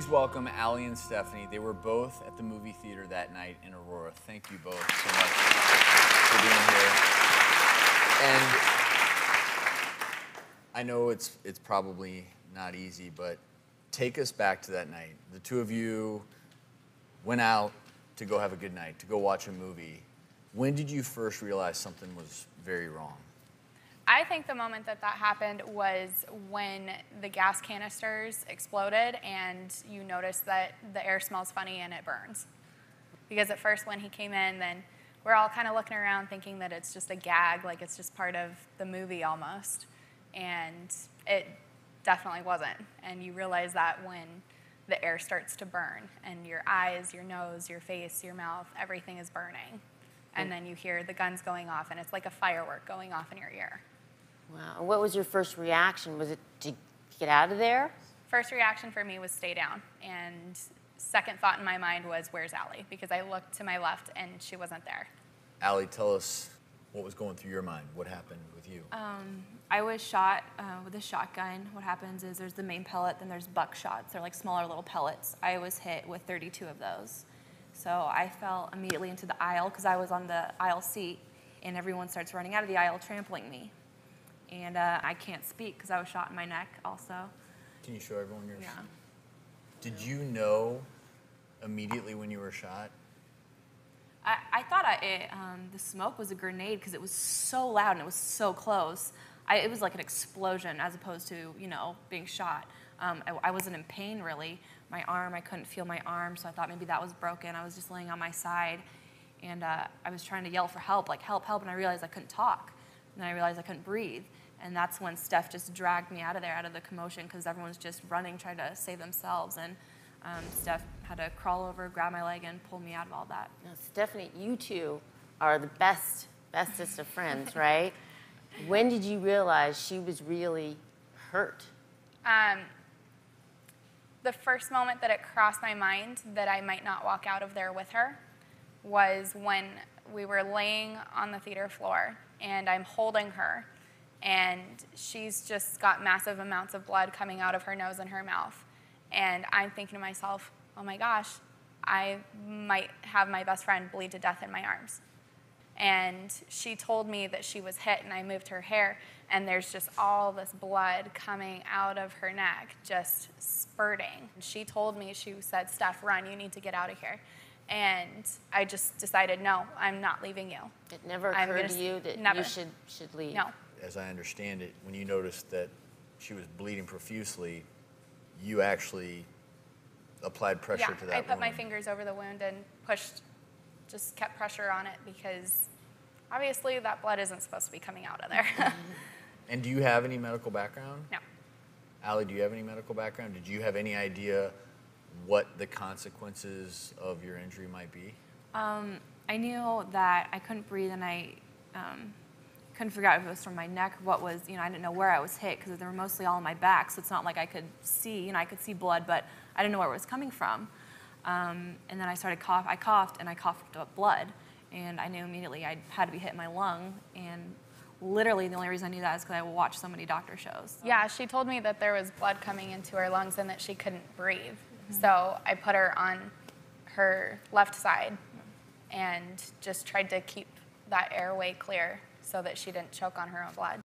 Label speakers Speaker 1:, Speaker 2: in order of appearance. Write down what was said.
Speaker 1: Please welcome Allie and Stephanie. They were both at the movie theater that night in Aurora. Thank you both so much for being here. And I know it's probably not easy, but take us back to that night. The two of you went out to go have a good night, to go watch a movie. When did you first realize something was very wrong?
Speaker 2: I think the moment that happened was when the gas canisters exploded and you notice that the air smells funny and it burns. Because at first when he came in, then we're all kind of looking around thinking that it's just a gag, like it's just part of the movie almost. And it definitely wasn't. And you realize that when the air starts to burn and your eyes, your nose, your face, your mouth, everything is burning. And then you hear the guns going off and it's like a firework going off in your ear.
Speaker 3: Wow. What was your first reaction? Was it to get out of there?
Speaker 2: First reaction for me was stay down. And second thought in my mind was, where's Allie? Because I looked to my left and she wasn't there.
Speaker 1: Allie, tell us what was going through your mind. What happened with you?
Speaker 4: I was shot with a shotgun. What happens is there's the main pellet, then there's buckshots. They're like smaller little pellets. I was hit with 32 of those. So I fell immediately into the aisle because I was on the aisle seat, and everyone starts running out of the aisle, trampling me. And I can't speak because I was shot in my neck also.
Speaker 1: Can you show everyone your?
Speaker 4: Yeah.
Speaker 1: Did you know immediately when you were shot?
Speaker 4: I thought the smoke was a grenade because it was so loud and it was so close. It was like an explosion as opposed to, you know, being shot. I wasn't in pain really. My arm, I couldn't feel my arm, so I thought maybe that was broken. I was just laying on my side, and I was trying to yell for help, like help, help, and I realized I couldn't talk. And then I realized I couldn't breathe. And that's when Steph just dragged me out of there, out of the commotion, because everyone's just running, trying to save themselves. And Steph had to crawl over, grab my leg, and pull me out of all that.
Speaker 3: Now, Stephanie, you two are the bestest of friends, right? When did you realize she was really hurt?
Speaker 2: The first moment that it crossed my mind that I might not walk out of there with her was when we were laying on the theater floor and I'm holding her and she's just got massive amounts of blood coming out of her nose and her mouth. And I'm thinking to myself, oh my gosh, I might have my best friend bleed to death in my arms. And she told me that she was hit and I moved her hair and there's just all this blood coming out of her neck, just spurting. She told me, she said, Steph, run, you need to get out of here. And I just decided, no, I'm not leaving you.
Speaker 3: It never occurred to you that you should leave?
Speaker 2: No.
Speaker 1: As I understand it, when you noticed that she was bleeding profusely, you actually applied pressure to that wound.
Speaker 2: Yeah, I put my fingers over the wound and just kept pressure on it because obviously that blood isn't supposed to be coming out of there.
Speaker 1: And do you have any medical background?
Speaker 2: No.
Speaker 1: Allie, do you have any medical background? Did you have any idea what the consequences of your injury might be?
Speaker 4: I knew that I couldn't breathe and I couldn't figure out if it was from my neck, what was, you know, I didn't know where I was hit because they were mostly all on my back, so it's not like I could see, you know, I could see blood, but I didn't know where it was coming from. And then I started I coughed and I coughed up blood, and I knew immediately I had to be hit in my lung, and literally the only reason I knew that is because I watched so many doctor shows.
Speaker 2: Yeah, she told me that there was blood coming into her lungs and that she couldn't breathe. So I put her on her left side and just tried to keep that airway clear so that she didn't choke on her own blood.